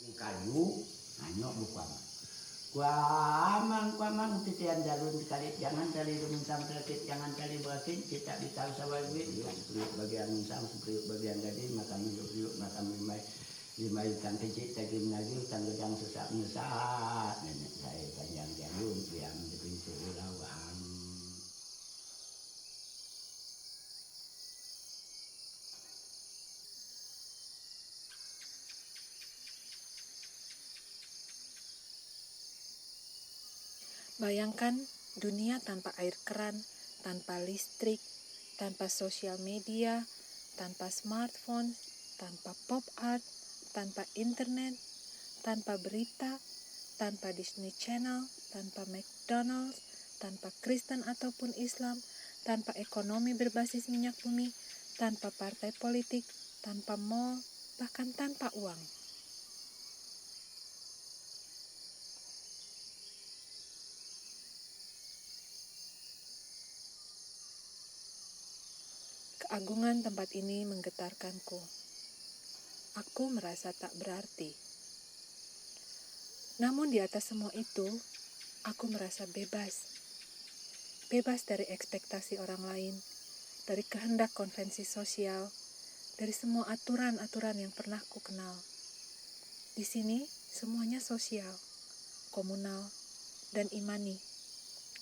kayu anyok bukan kuamang titian jalur kali jangan kali rumusang terkait jangan kali beratin kita ditahu sawawi priuk bagian musang priuk bagian gadis maka priuk maka lima ikan kecil tagim lagi utang gedang sesak mesat nenek saya panjang jalur yang di pintu ulawang. Bayangkan dunia tanpa air keran, tanpa listrik, tanpa sosial media, tanpa smartphone, tanpa pop art, tanpa internet, tanpa berita, tanpa Disney Channel, tanpa McDonald's, tanpa Kristen ataupun Islam, tanpa ekonomi berbasis minyak bumi, tanpa partai politik, tanpa mall, bahkan tanpa uang. Keagungan tempat ini menggetarkanku. Aku merasa tak berarti. Namun di atas semua itu, aku merasa bebas. Bebas dari ekspektasi orang lain, dari kehendak konvensi sosial, dari semua aturan-aturan yang pernah ku kenal. Di sini, semuanya sosial, komunal, dan imani.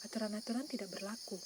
Aturan-aturan tidak berlaku.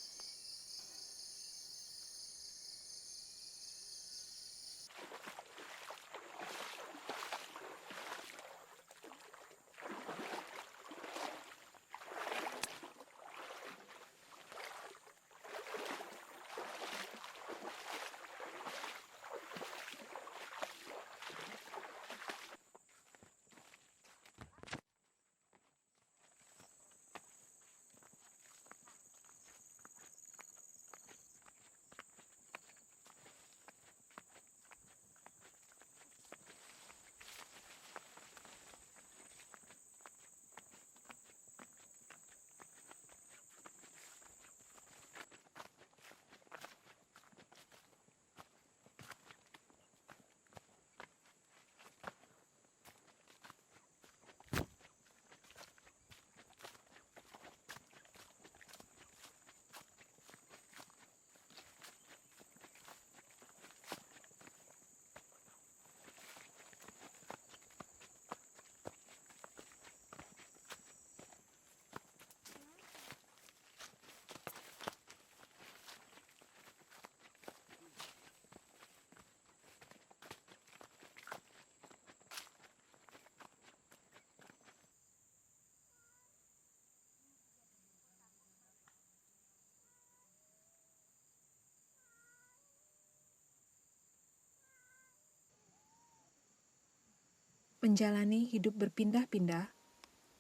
Menjalani hidup berpindah-pindah,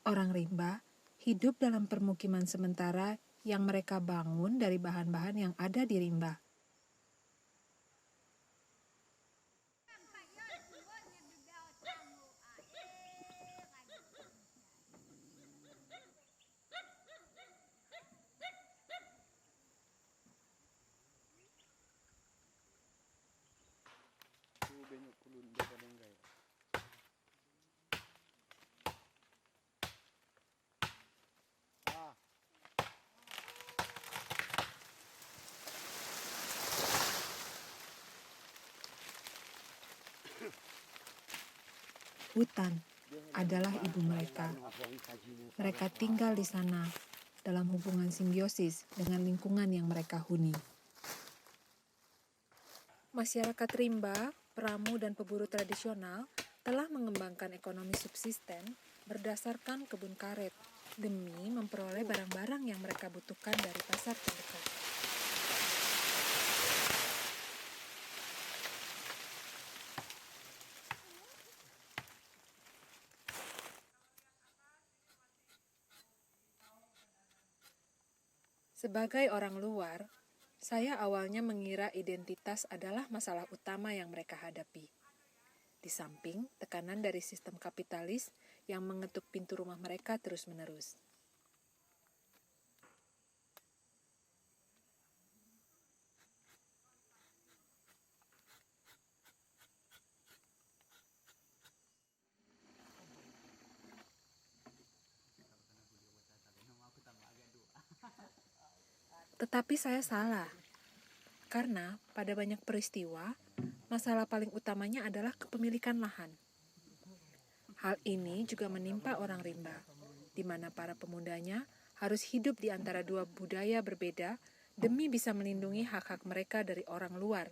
orang rimba hidup dalam permukiman sementara yang mereka bangun dari bahan-bahan yang ada di rimba. Hutan adalah ibu mereka. Mereka tinggal di sana dalam hubungan simbiosis dengan lingkungan yang mereka huni. Masyarakat rimba, peramu dan peburu tradisional telah mengembangkan ekonomi subsisten berdasarkan kebun karet demi memperoleh barang-barang yang mereka butuhkan dari pasar terdekat. Sebagai orang luar, saya awalnya mengira identitas adalah masalah utama yang mereka hadapi. Di samping tekanan dari sistem kapitalis yang mengetuk pintu rumah mereka terus-menerus. Tetapi saya salah, karena pada banyak peristiwa, masalah paling utamanya adalah kepemilikan lahan. Hal ini juga menimpa orang rimba, di mana para pemudanya harus hidup di antara dua budaya berbeda demi bisa melindungi hak-hak mereka dari orang luar,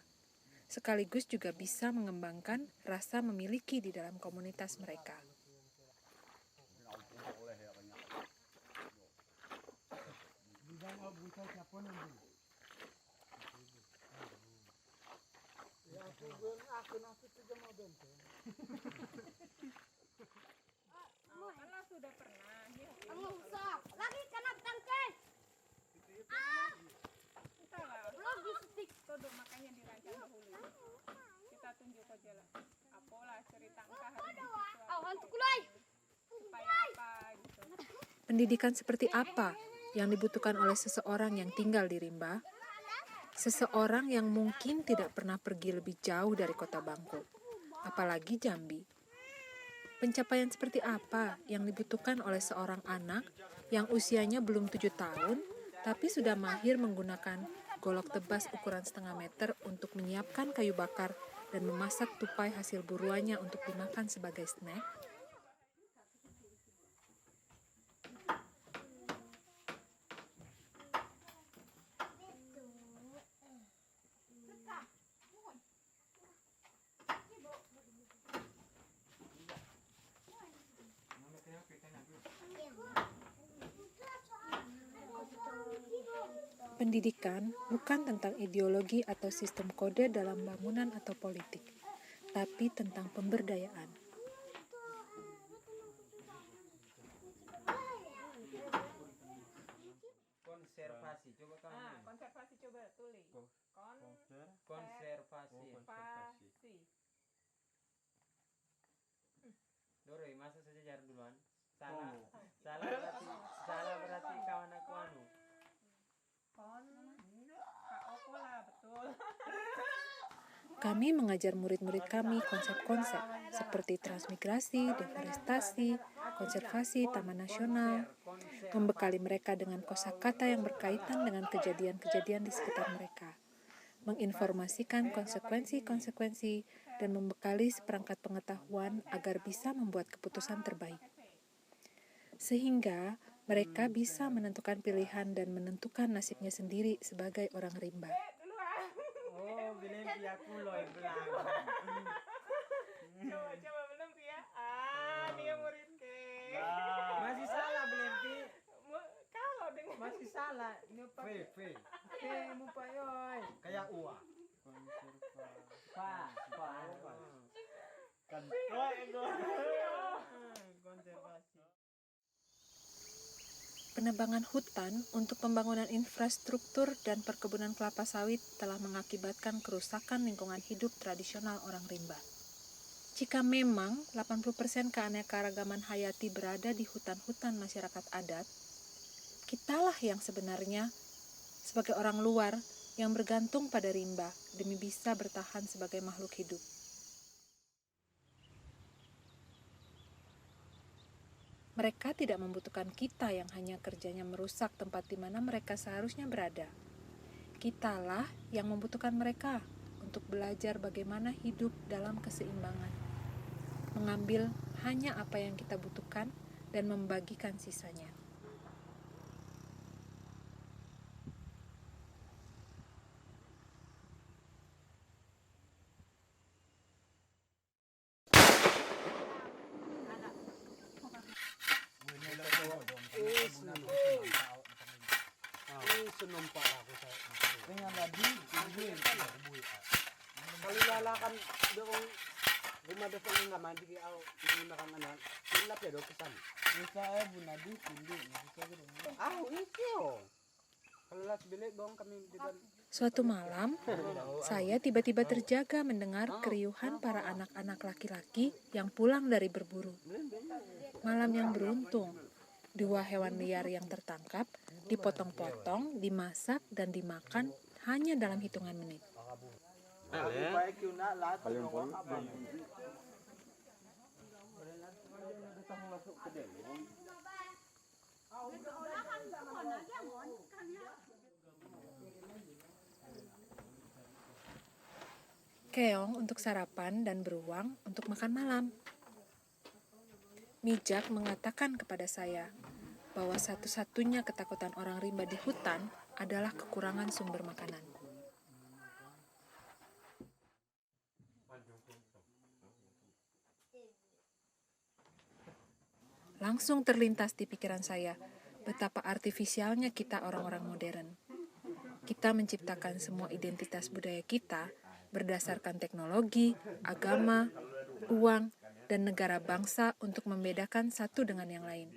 sekaligus juga bisa mengembangkan rasa memiliki di dalam komunitas mereka. Kalau sudah pernah, Lagi kena tangke. entahlah. Logistik. Todo makanya dirancang dahulu. Kita tunjuk aja lah. Apalah cerita engkau harus Oh, hantu kulai. supaya apa gitu. Pendidikan seperti apa yang dibutuhkan oleh seseorang yang tinggal di rimba? Seseorang yang mungkin tidak pernah pergi lebih jauh dari kota Bangko, apalagi Jambi. Pencapaian seperti apa yang dibutuhkan oleh seorang anak yang usianya belum 7 tahun, tapi sudah mahir menggunakan golok tebas ukuran setengah meter untuk menyiapkan kayu bakar dan memasak tupai hasil buruannya untuk dimakan sebagai snack? Pendidikan bukan tentang ideologi atau sistem kode dalam bangunan atau politik, tapi tentang pemberdayaan. Konservasi, coba kamu. Konservasi coba tulis. Konservasi. Konservasi. Doroi, masa sejajar duluan? Salah berarti kawan aku anu. Kak Opo lah, betul. Kami mengajar murid-murid kami konsep-konsep seperti transmigrasi, deforestasi, konservasi taman nasional, membekali mereka dengan kosakata yang berkaitan dengan kejadian-kejadian di sekitar mereka, menginformasikan konsekuensi-konsekuensi, dan membekali seperangkat pengetahuan agar bisa membuat keputusan terbaik. Sehingga mereka bisa menentukan pilihan dan menentukan nasibnya sendiri sebagai orang rimba. Oh, bilang aku loh belang. Coba belum ya. Dia murid ke. Masih salah Belempi. Kalau dengan Masih salah. Ini pakai. Mupa yoy. Kayak uang. Pa. Kan Konservasi. Penebangan hutan untuk pembangunan infrastruktur dan perkebunan kelapa sawit telah mengakibatkan kerusakan lingkungan hidup tradisional orang rimba. Jika memang 80% keanekaragaman hayati berada di hutan-hutan masyarakat adat, kitalah yang sebenarnya sebagai orang luar yang bergantung pada rimba demi bisa bertahan sebagai makhluk hidup. Mereka tidak membutuhkan kita yang hanya kerjanya merusak tempat di mana mereka seharusnya berada. Kitalah yang membutuhkan mereka untuk belajar bagaimana hidup dalam keseimbangan. Mengambil hanya apa yang kita butuhkan dan membagikan sisanya. Senumpak aku saya. Dengan tadi kalau lalakan doong rumah depan enggak mandi ke au menggunakan anak. Silap ya dok kesan. Saya bunadi sindi. Itu. Kalau las bilik dong kami depan. Suatu malam, saya tiba-tiba terjaga mendengar keriuhan para anak-anak laki-laki yang pulang dari berburu. Malam yang beruntung, 2 hewan liar yang tertangkap dipotong-potong, dimasak, dan dimakan hanya dalam hitungan menit. keong untuk sarapan dan beruang untuk makan malam. Mijak mengatakan kepada saya bahwa satu-satunya ketakutan orang rimba di hutan adalah kekurangan sumber makanan. Langsung terlintas di pikiran saya betapa artifisialnya kita orang-orang modern. Kita menciptakan semua identitas budaya kita berdasarkan teknologi, agama, uang, dan negara bangsa untuk membedakan satu dengan yang lain.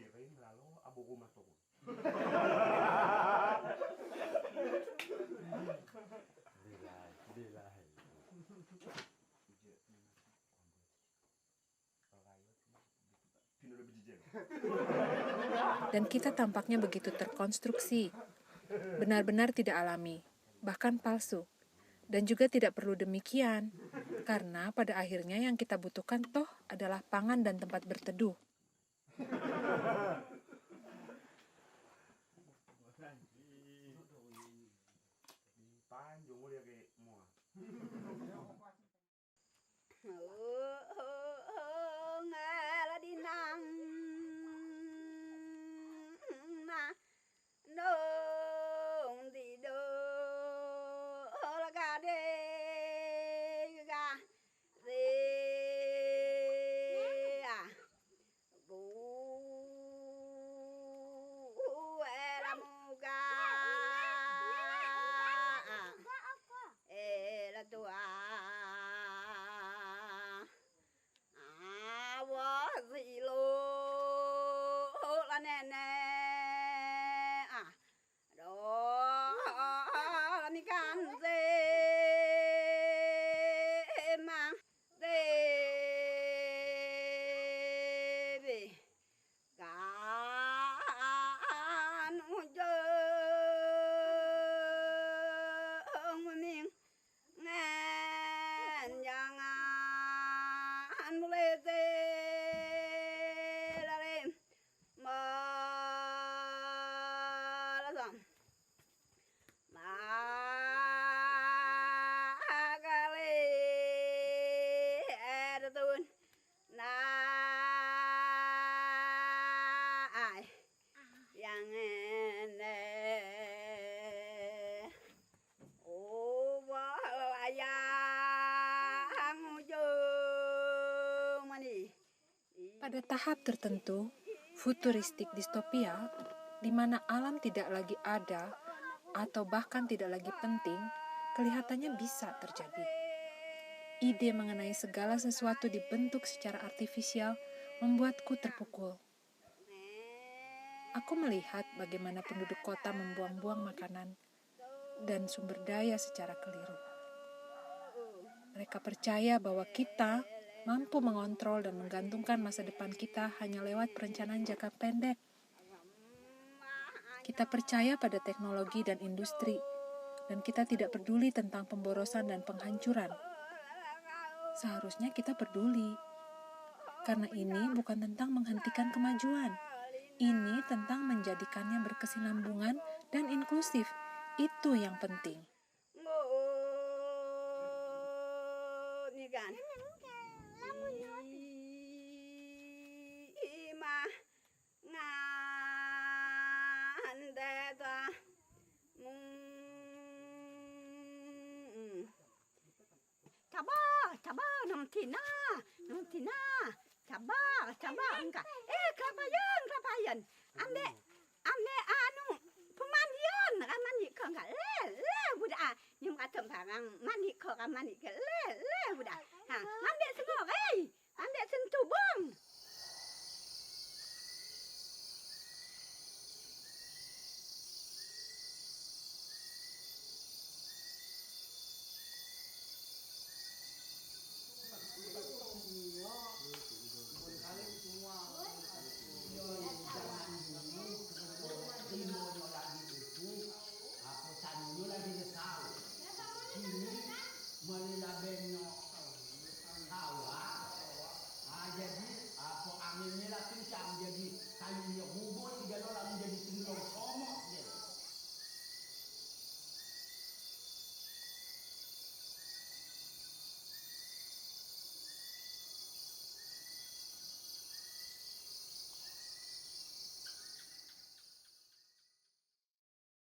Dan kita tampaknya begitu terkonstruksi, benar-benar tidak alami, bahkan palsu. Dan juga tidak perlu demikian, karena pada akhirnya yang kita butuhkan toh adalah pangan dan tempat berteduh. Pada tahap tertentu, futuristik distopia, di mana alam tidak lagi ada atau bahkan tidak lagi penting, kelihatannya bisa terjadi. Ide mengenai segala sesuatu dibentuk secara artifisial membuatku terpukul. Aku melihat bagaimana penduduk kota membuang-buang makanan dan sumber daya secara keliru. Mereka percaya bahwa kita mampu mengontrol dan menggantungkan masa depan kita hanya lewat perencanaan jangka pendek. Kita percaya pada teknologi dan industri, dan kita tidak peduli tentang pemborosan dan penghancuran. Seharusnya kita peduli, karena ini bukan tentang menghentikan kemajuan. Ini tentang menjadikannya berkesinambungan dan inklusif. Itu yang penting. Cabar, nong tina, cabar, enggak. Kapayan. Ande anu pemandian, mandi kok enggak le budak. Nyum katem parang mandi kok mandi ke le budak. Ha, ande sengok ande sentubong.